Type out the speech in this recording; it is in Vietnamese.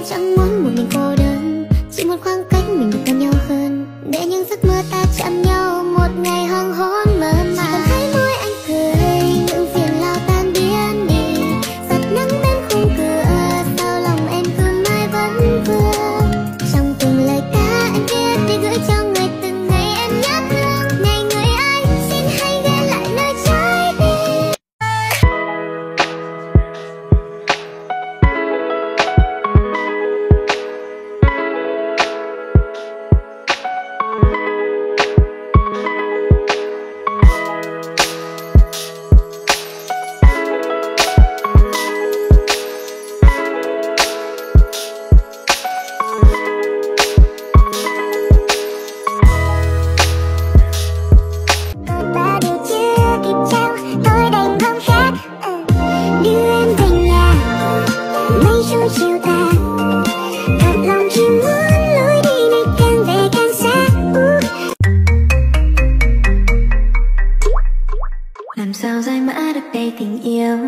chẳng muốn một mình cô đơn, chỉ một khoảng cách mình được gần nhau hơn, để những giấc mơ ta chạm nhau một ngày hoàng hôn mơ màng. Chỉ còn thấy môi anh cười, những phiền lao tan biến đi, giọt nắng bên khung cửa, sao lòng em cứ mãi vẫn vương. Trong từng lời ca anh viết để gửi cho người từng ngày em nhớ thương, này người ơi xin hãy ghé lại nơi trái tim. Làm sao giải mã được đầy tình yêu,